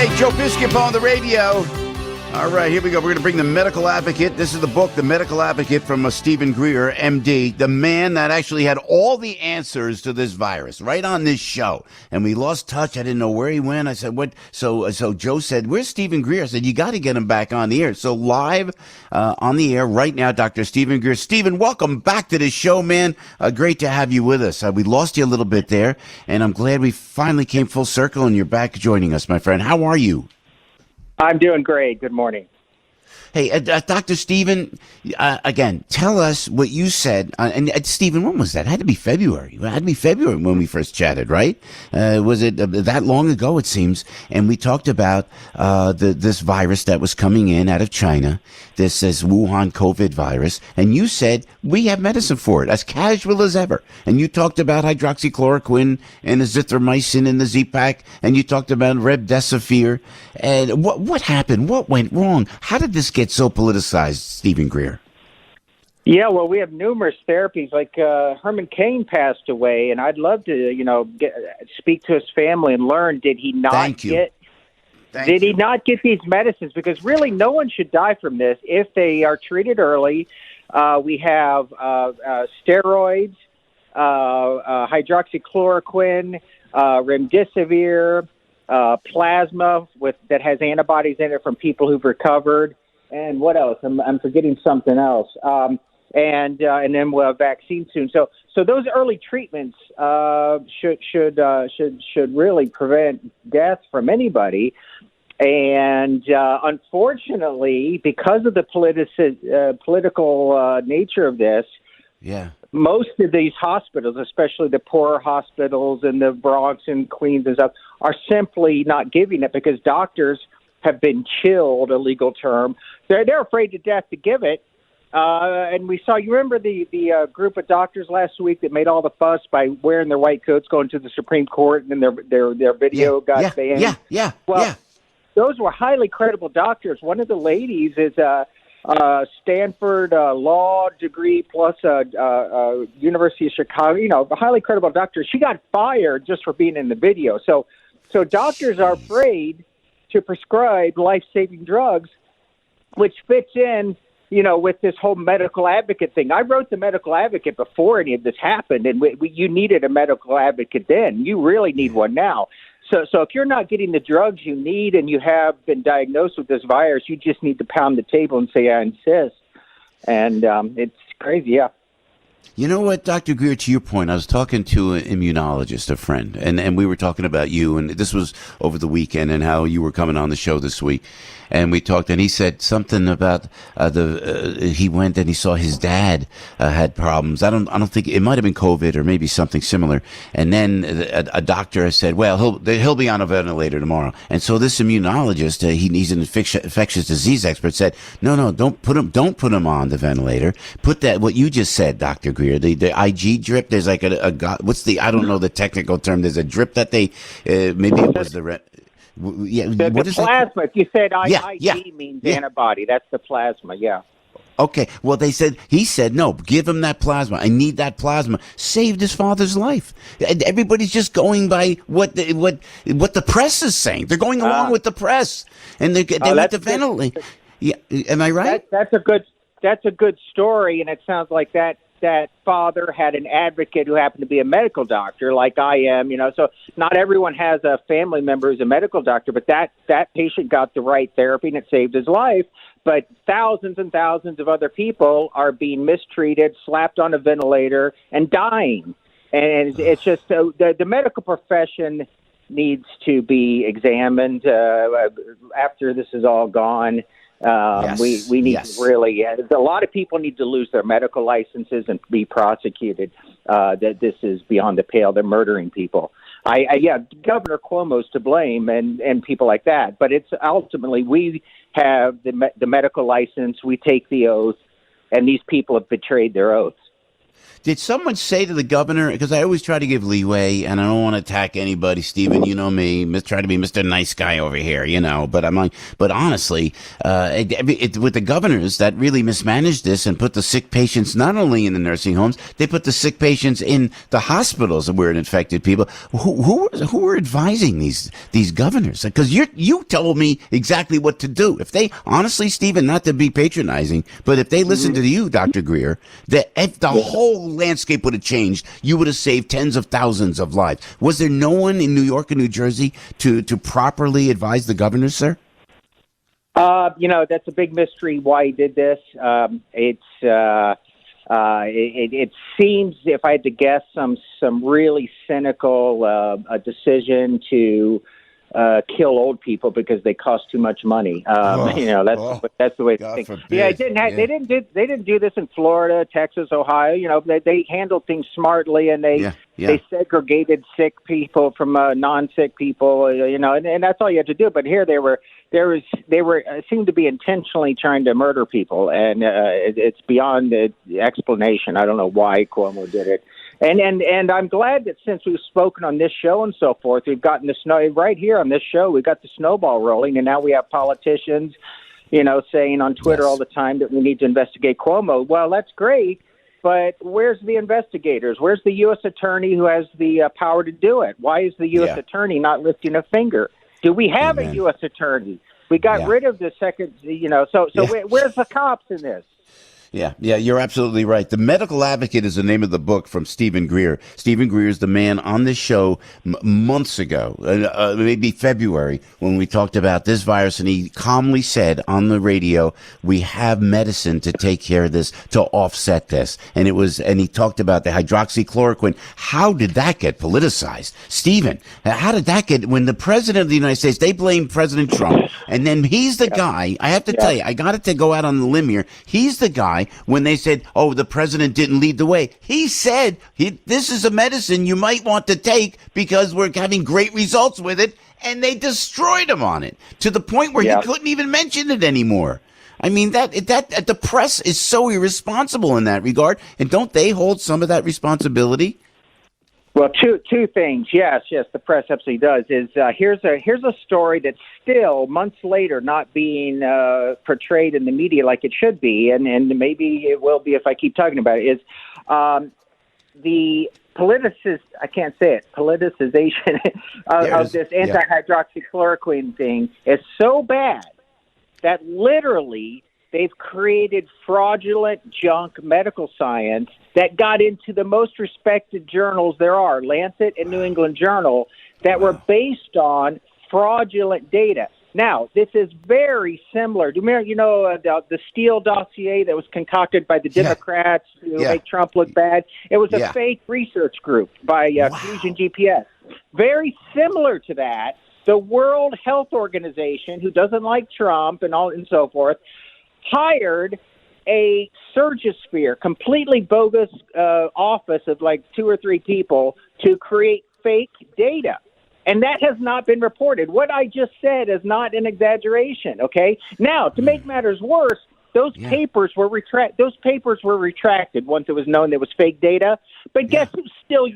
Hey, Joe Piscopo on the radio. All right, here we go. We're going to bring the medical advocate. This is the book, The Medical Advocate, from Stephen Greer, MD, the man that actually had all the answers to this virus right on this show. And we lost touch. I didn't know where he went. I said, what? So Joe said, where's Stephen Greer? I said, you got to get him back on the air. So live on the air right now, Dr. Stephen Greer. Stephen, welcome back to the show, man. Great to have you with us. We lost you a little bit there, and I'm glad we finally came full circle and you're back joining us, my friend. How are you? I'm doing great. Good morning. Hey, Dr. Stephen, again, tell us what you said. And Stephen, when was that? It had to be February. It had to be February when we first chatted, right? Was it that long ago, it seems? And we talked about this virus that was coming in out of China, this Wuhan COVID virus. And you said, we have medicine for it, as casual as ever. And you talked about hydroxychloroquine and azithromycin and the Z-Pak. And you talked about remdesivir. And what happened? What went wrong? How did this get so politicized, Stephen Greer? Yeah, well, we have numerous therapies. Like Herman Cain passed away, and I'd love to, speak to his family and learn. Did he not get these medicines? Because really, no one should die from this if they are treated early. We have steroids, hydroxychloroquine, remdesivir, plasma that has antibodies in it from people who've recovered. And what else? I'm forgetting something else. And then we'll have vaccine soon. So those early treatments should really prevent death from anybody. And unfortunately, because of the political nature of this, most of these hospitals, especially the poorer hospitals in the Bronx and Queens and stuff, are simply not giving it because doctors have been chilled, a legal term. They're afraid to death to give it. And we saw, you remember the group of doctors last week that made all the fuss by wearing their white coats going to the Supreme Court, and then their video got banned? Well, those were highly credible doctors. One of the ladies is a Stanford law degree plus University of Chicago, a highly credible doctor. She got fired just for being in the video. So doctors are afraid to prescribe life-saving drugs, which fits in, with this whole medical advocate thing. I wrote the medical advocate before any of this happened, and you needed a medical advocate then. You really need one now. So if you're not getting the drugs you need and you have been diagnosed with this virus, you just need to pound the table and say, I insist. And it's crazy, yeah. You know what, Dr. Greer, to your point, I was talking to an immunologist, a friend, and we were talking about you, and this was over the weekend, and how you were coming on the show this week. And we talked, and he said something about he went and he saw his dad had problems. I don't think it might have been COVID or maybe something similar. And then a doctor said, well, he'll be on a ventilator tomorrow. And so this immunologist, he's an infectious disease expert, said, no, don't put him on the ventilator. Put that what you just said, Dr. Greer, the IG drip. There's like I don't know the technical term. There's a drip that they maybe it was the what is plasma. That? If you said IG means antibody, that's the plasma. Yeah. Okay. Well, he said, no, give him that plasma. I need that plasma. Saved his father's life. And everybody's just going by what the press is saying. They're going along with the press, and they want to ventilate. Yeah. Am I right? That's a good story, and it sounds like that father had an advocate who happened to be a medical doctor like I am, so not everyone has a family member who's a medical doctor, but that patient got the right therapy and it saved his life. But thousands and thousands of other people are being mistreated, slapped on a ventilator, and dying. And it's just the medical profession needs to be examined after this is all gone. We need to really, a lot of people need to lose their medical licenses and be prosecuted. That this is beyond the pale. They're murdering people. Governor Cuomo's to blame and people like that. But it's ultimately, we have the medical license, we take the oath, and these people have betrayed their oaths. Did someone say to the governor, because I always try to give leeway and I don't want to attack anybody, Stephen, you know me, try to be Mr. Nice Guy over here, but I'm like, but honestly, with the governors that really mismanaged this and put the sick patients not only in the nursing homes, they put the sick patients in the hospitals where it infected people. Who were advising these governors? Because you told me exactly what to do. If they, honestly, Stephen, not to be patronizing, but if they listened to you, Dr. Greer, the whole landscape would have changed. You would have saved tens of thousands of lives. Was there no one in New York and New Jersey to properly advise the governors, sir? That's a big mystery why he did this. It seems, if I had to guess, some really cynical decision to kill old people because they cost too much money. That's the way to think. Yeah, they didn't do this in Florida, Texas, Ohio. They handled things smartly, and they segregated sick people from non-sick people. And that's all you had to do. But here they seemed to be intentionally trying to murder people, and it's beyond the explanation. I don't know why Cuomo did it. And I'm glad that since we've spoken on this show and so forth, we've gotten the snow right here on this show. We've got the snowball rolling, and now we have politicians, saying on Twitter all the time that we need to investigate Cuomo. Well, that's great, but where's the investigators? Where's the U.S. attorney who has the power to do it? Why is the U.S. attorney not lifting a finger? Do we have a U.S. attorney? We got rid of the second, where's the cops in this? Yeah, you're absolutely right. The Medical Advocate is the name of the book from Stephen Greer. Stephen Greer is the man on this show months ago, maybe February, when we talked about this virus, and he calmly said on the radio, we have medicine to take care of this, to offset this. And he talked about the hydroxychloroquine. How did that get politicized? Stephen, how did that get, when the president of the United States, they blamed President Trump, and then he's the guy, I have to tell you, I got it to go out on the limb here, he's the guy, when they said, the president didn't lead the way, he said, this is a medicine you might want to take because we're having great results with it, and they destroyed him on it to the point where he couldn't even mention it anymore. I mean, that the press is so irresponsible in that regard, and don't they hold some of that responsibility? Well, two things. Yes, the press absolutely does. Here's a story that's still months later not being portrayed in the media like it should be, and maybe it will be if I keep talking about it. Is the politicization of this anti-hydroxychloroquine thing is so bad that literally they've created fraudulent junk medical science that got into the most respected journals there are, Lancet and New England Journal, that were based on fraudulent data. Now, this is very similar. Do you remember, the Steele dossier that was concocted by the Democrats to make Trump look bad? It was a fake research group by Fusion GPS. Very similar to that, the World Health Organization, who doesn't like Trump and so forth, hired a Surgisphere, completely bogus office of like 2 or 3 people to create fake data. And that has not been reported. What I just said is not an exaggeration, okay? Now, to make matters worse, those papers were retracted once it was known there was fake data. But guess who's still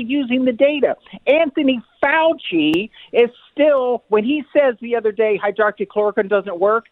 using the data? Anthony Fauci is still, when he says the other day hydroxychloroquine doesn't work,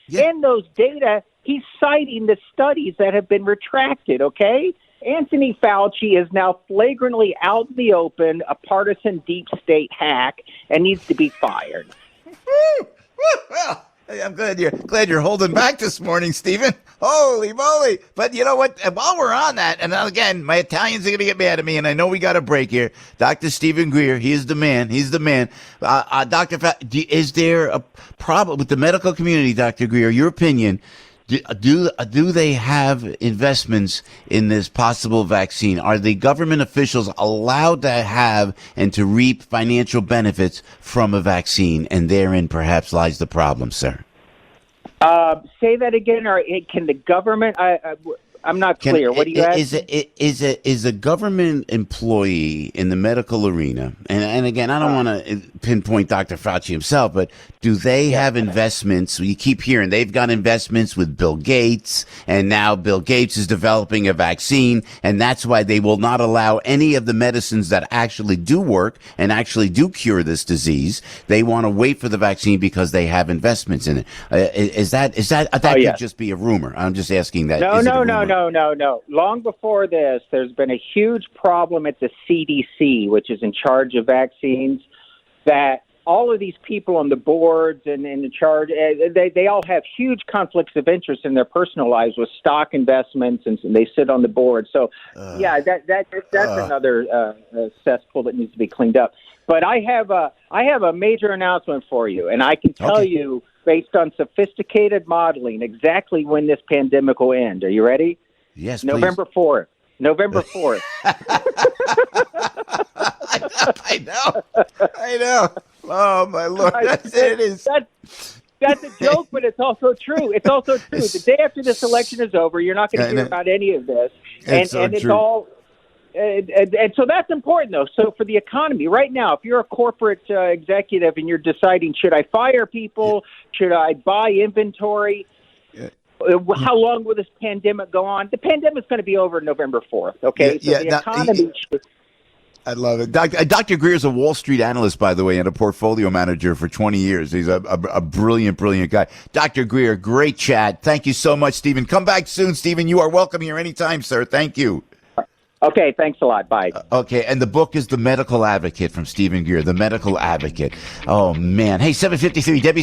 in those data, he's citing the studies that have been retracted, okay? Anthony Fauci is now flagrantly out in the open, a partisan deep state hack, and needs to be fired. Well, I'm glad you're holding back this morning, Stephen. Holy moly. But you know what? While we're on that, and again, my Italians are going to get mad at me, and I know we got a break here. Dr. Stephen Greer, he is the man. He's the man. Is there a problem with the medical community, Dr. Greer? Your opinion, do they have investments in this possible vaccine? Are the government officials allowed to have and to reap financial benefits from a vaccine? And therein perhaps lies the problem, sir. Say that again, or can the government? I'm not clear. What do you ask? Is a government employee in the medical arena, and again, I don't want to pinpoint Dr. Fauci himself, but do they have investments? You keep hearing they've got investments with Bill Gates, and now Bill Gates is developing a vaccine, and that's why they will not allow any of the medicines that actually do work and actually do cure this disease. They want to wait for the vaccine because they have investments in it. Is that could just be a rumor? I'm just asking that. No. Long before this, there's been a huge problem at the CDC, which is in charge of vaccines, that all of these people on the boards and in charge, they all have huge conflicts of interest in their personal lives with stock investments, and they sit on the board. So, that's another cesspool that needs to be cleaned up. But I have a major announcement for you, and I can tell you, based on sophisticated modeling, exactly when this pandemic will end. Are you ready? Yes, November 4th. November 4th. I know. Oh, my Lord. That's a joke, but it's also true. It's also true. The day after this election is over, you're not going to hear about any of this. And it's all... And so that's important, though. So for the economy, right now, if you're a corporate executive and you're deciding, should I fire people? Should I buy inventory? How long will this pandemic go on? The pandemic's going to be over November 4th, okay? The economy... I love it. Dr. Greer is a Wall Street analyst, by the way, and a portfolio manager for 20 years. He's a brilliant, brilliant guy. Dr. Greer, great chat. Thank you so much, Stephen. Come back soon, Stephen. You are welcome here anytime, sir. Thank you. Okay, thanks a lot. Bye. Okay, and the book is The Medical Advocate from Stephen Greer, The Medical Advocate. Oh, man. Hey, 7:53, Debbie.